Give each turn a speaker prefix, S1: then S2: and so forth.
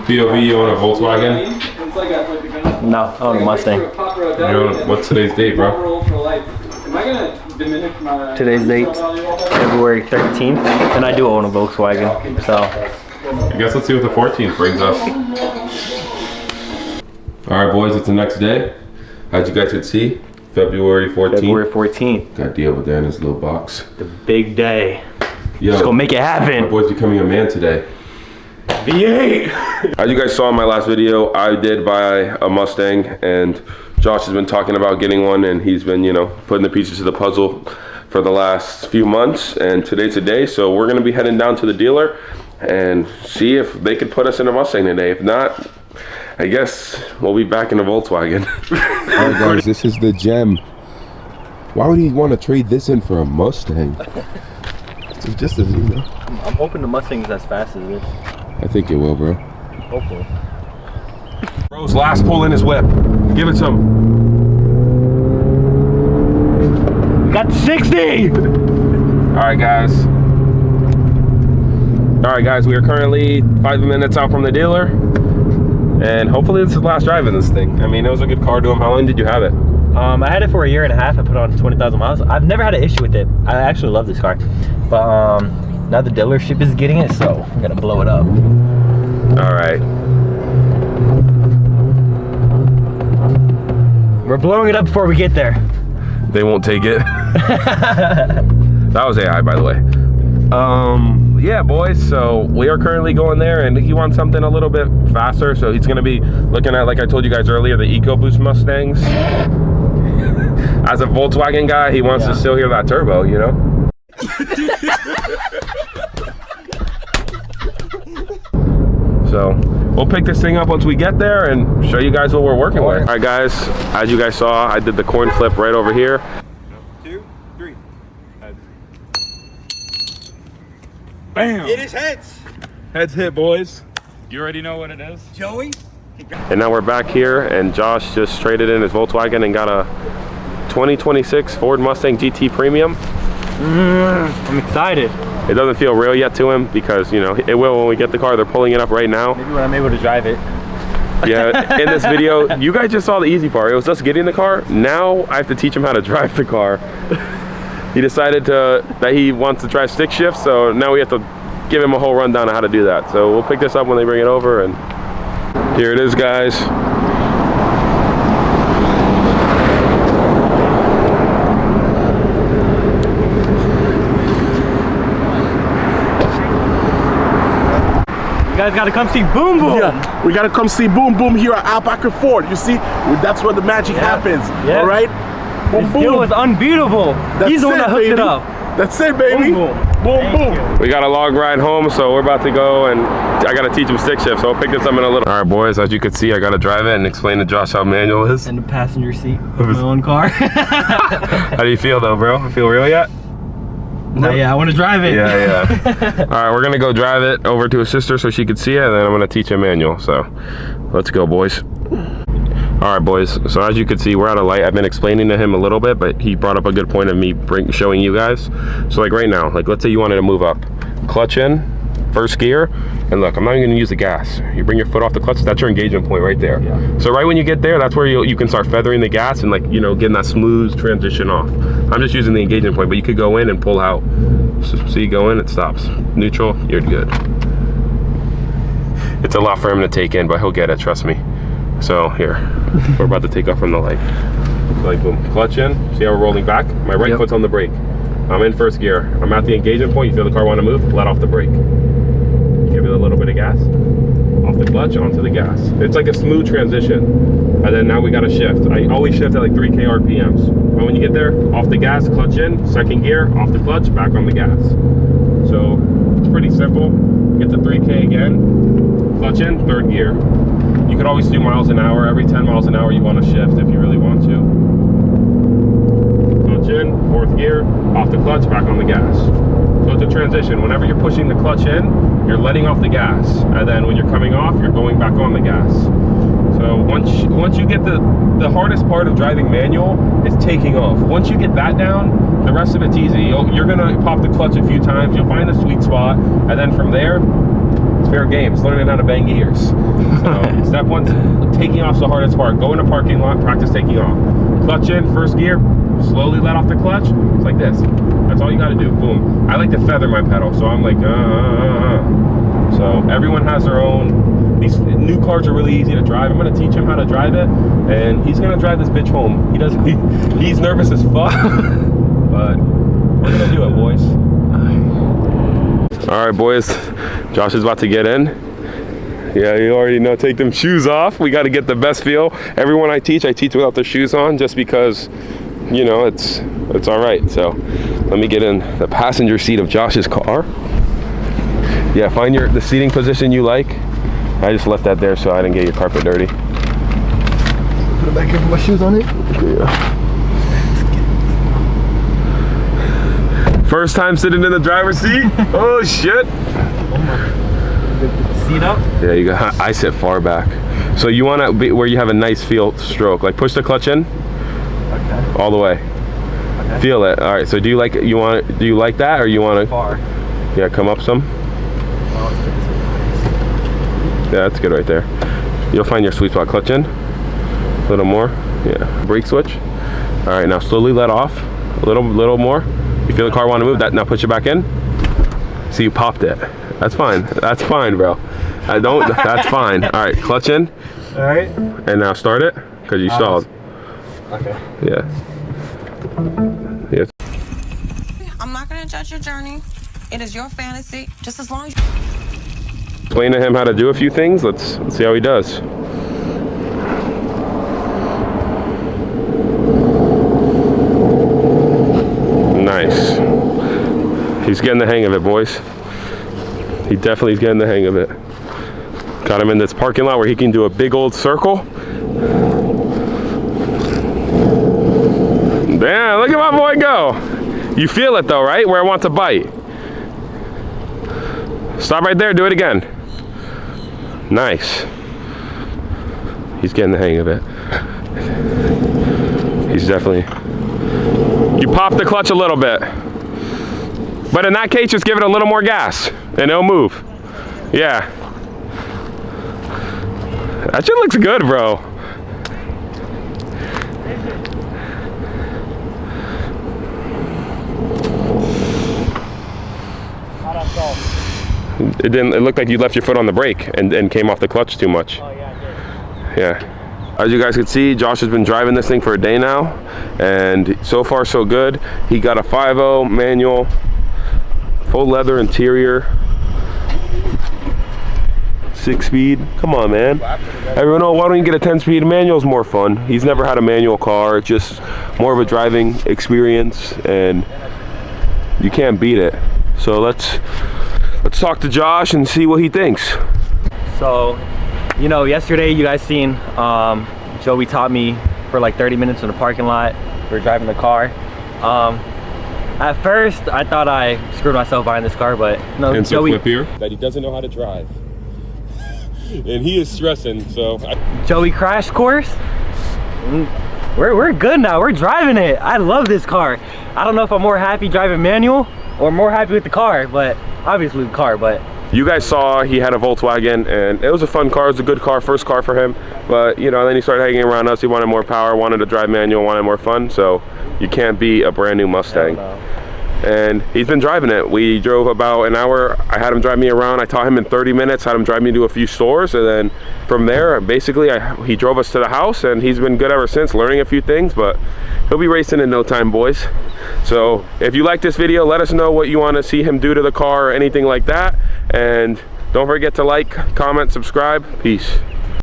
S1: POV, you own a Volkswagen?
S2: No, I own a Mustang.
S1: What's today's date, bro?
S2: Today's date, February 13th, and I do own a Volkswagen, so.
S1: I guess let's see what the 14th brings us. All right, boys, it's the next day. As you guys could see, February 14th.
S2: February 14th.
S1: Got deal with that in his little box.
S2: The big day.
S1: Yo,
S2: just gonna make it happen.
S1: My boy's becoming a man today.
S2: V8!
S1: As you guys saw in my last video, I did buy a Mustang, and Josh has been talking about getting one, and he's been, you know, putting the pieces of the puzzle for the last few months, and today's the day, so we're gonna be heading down to the dealer and see if they could put us in a Mustang today. If not, I guess we'll be back in a Volkswagen. All right, guys, this is the gem. Why would he want to trade this in for a Mustang? It's just as, you know.
S2: I'm hoping the Mustang's as fast as this.
S1: I think it will, bro.
S2: Hopefully.
S1: Bro's last pull in his whip. Give it some.
S2: Got 60!
S1: Alright guys, we are currently 5 minutes out from the dealer, and hopefully this is the last drive in this thing. I mean, it was a good car to him. How long did you have it?
S2: I had it for a year and a half. I put on 20,000 miles. I've never had an issue with it. I actually love this car, but now the dealership is getting it, so I'm gonna blow it up.
S1: Alright.
S2: We're blowing it up before we get there.
S1: They won't take it. That was AI, by the way. Yeah, boys, so we are currently going there, and he wants something a little bit faster, so he's gonna be looking at, like I told you guys earlier, the EcoBoost Mustangs. As a Volkswagen guy, he wants to still hear that turbo, you know? So we'll pick this thing up once we get there and show you guys what we're working with. All right, guys, as you guys saw, I did the coin flip right over here.
S3: 2, 3. Heads.
S1: Bam!
S3: It is heads.
S1: Heads hit, boys.
S3: You already know what it is. Joey?
S1: And now we're back here, and Josh just traded in his Volkswagen and got a 2026 Ford Mustang GT Premium.
S2: I'm excited.
S1: It doesn't feel real yet to him because, you know, it will when we get the car. They're pulling it up right now.
S2: Maybe when I'm able to drive it.
S1: Yeah, in this video, you guys just saw the easy part. It was us getting the car. Now I have to teach him how to drive the car. He decided that he wants to try stick shift, so now we have to give him a whole rundown on how to do that. So we'll pick this up when they bring it over, and here it is, guys.
S2: You guys gotta come see Boom Boom.
S4: Yeah, we gotta come see Boom Boom here at Alpaca Ford. You see, that's where the magic happens.
S2: Yeah.
S4: All right? Boom
S2: This
S4: Boom.
S2: deal was unbeatable. He's the one that hooked it up.
S4: That's it, baby.
S2: Boom
S4: Boom. Boom.
S1: We got a long ride home, so we're about to go, and I gotta teach him stick shift, so I'll pick this up in a little. All right, boys, as you can see, I gotta drive it and explain to Josh how manual is.
S2: In the passenger seat of my own car.
S1: How do you feel though, bro? Feel real yet?
S2: No, yeah, I want to drive it.
S1: Yeah. All right, we're gonna go drive it over to his sister so she could see it, and then I'm gonna teach him manual. So let's go, boys. All right, boys, so as you can see, we're at a light. I've been explaining to him a little bit, but he brought up a good point of me showing you guys. So like right now, like let's say you wanted to move up, clutch in, first gear, and look, I'm not even gonna use the gas. You bring your foot off the clutch, that's your engagement point right there. Yeah. So right when you get there, that's where you can start feathering the gas and, like, you know, getting that smooth transition off. I'm just using the engagement point, but you could go in and pull out. So you go in, it stops. Neutral, you're good. It's a lot for him to take in, but he'll get it, trust me. So here, we're about to take off from the light. So like boom, clutch in, see how we're rolling back? My right foot's on the brake. I'm in first gear. I'm at the engagement point. You feel the car want to move, let off the brake. Give it a little bit of gas. Off the clutch, onto the gas. It's like a smooth transition. And then now we got to shift. I always shift at like 3K RPMs. But when you get there, off the gas, clutch in, second gear, off the clutch, back on the gas. So it's pretty simple. Get to 3K again, clutch in, third gear. You could always do miles an hour. Every 10 miles an hour you want to shift if you really want to. Clutch in, fourth gear, off the clutch, back on the gas. So it's a transition. Whenever you're pushing the clutch in, you're letting off the gas. And then when you're coming off, you're going back on the gas. So once you get the hardest part of driving manual is taking off. Once you get that down, the rest of it's easy. You're gonna pop the clutch a few times, you'll find the sweet spot, and then from there, It's fair game. It's learning how to bang gears. So step one, taking off's the hardest part. Go in a parking lot, practice taking off. Clutch in, first gear, slowly let off the clutch. It's like this. That's all you got to do. Boom. I like to feather my pedal, so I'm like, So everyone has their own. These new cars are really easy to drive. I'm gonna teach him how to drive it, and he's gonna drive this bitch home. He's nervous as fuck, but we're gonna do it, boys. All right, boys. Josh is about to get in. Yeah, you already know. Take them shoes off. We got to get the best feel. Everyone I teach without their shoes on, just because, you know, it's all right. So let me get in the passenger seat of Josh's car. Yeah, find the seating position you like. I just left that there so I didn't get your carpet dirty.
S2: Put it back here, put my shoes on it.
S1: Yeah. First time sitting in the driver's seat. Oh shit.
S2: Oh my. Seat up?
S1: Yeah, you got. I sit far back. So you want to be where you have a nice feel stroke. Like push the clutch in.
S2: Okay.
S1: All the way.
S2: Okay.
S1: Feel it. All right. So do you like that or you want to?
S2: Far.
S1: Yeah, come up some. Yeah, that's good right there. You'll find your sweet spot. Clutch in. A little more. Yeah. Brake switch. All right. Now slowly let off. A little more. You feel the car want to move? That now push it back in. See, you popped it. That's fine. That's fine, bro. I don't. That's fine. All right, clutch in.
S2: All right.
S1: And now start it because you stalled.
S2: Okay.
S1: Yeah. Yes.
S5: I'm not going to judge your journey. It is your fantasy. Just as long as
S1: Explain to him how to do a few things. Let's see how he does. Nice. He's getting the hang of it, boys. He definitely is getting the hang of it. Got him in this parking lot where he can do a big old circle. Damn, look at my boy go. You feel it though, right? Where I want to bite. Stop right there, do it again. Nice. He's getting the hang of it. He's definitely. You pop the clutch a little bit. But in that case, just give it a little more gas and it'll move. Yeah. That shit looks good, bro. It didn't. It looked like you left your foot on the brake and came off the clutch too much.
S2: Oh yeah, I did.
S1: Yeah. As you guys can see, Josh has been driving this thing for a day now, and so far so good. He got a 5.0 manual, full leather interior, 6-speed. Come on, man. Everyone, why don't you get a 10-speed? Manual's more fun. He's never had a manual car. It's just more of a driving experience, and you can't beat it. So let's talk to Josh and see what he thinks.
S2: So, you know, yesterday you guys seen Joey taught me for like 30 minutes in the parking lot. We were driving the car. At first I thought I screwed myself buying this car, but no,
S1: And
S2: Joey
S1: clip here that he doesn't know how to drive. And he is stressing, so
S2: Joey crash course. We're good now. We're driving it. I love this car. I don't know if I'm more happy driving manual or more happy with the car, but obviously the car. But
S1: you guys saw he had a Volkswagen, and it was a fun car. It was a good car, first car for him. But you know, then he started hanging around us. He wanted more power, wanted to drive manual, wanted more fun. So you can't beat a brand new Mustang. And he's been driving it. We drove about an hour. I had him drive me around. I taught him in 30 minutes, had him drive me to a few stores, and then from there, basically, he drove us to the house, and he's been good ever since, learning a few things, but he'll be racing in no time, boys. So if you like this video, let us know what you want to see him do to the car or anything like that, and don't forget to like, comment, subscribe. Peace.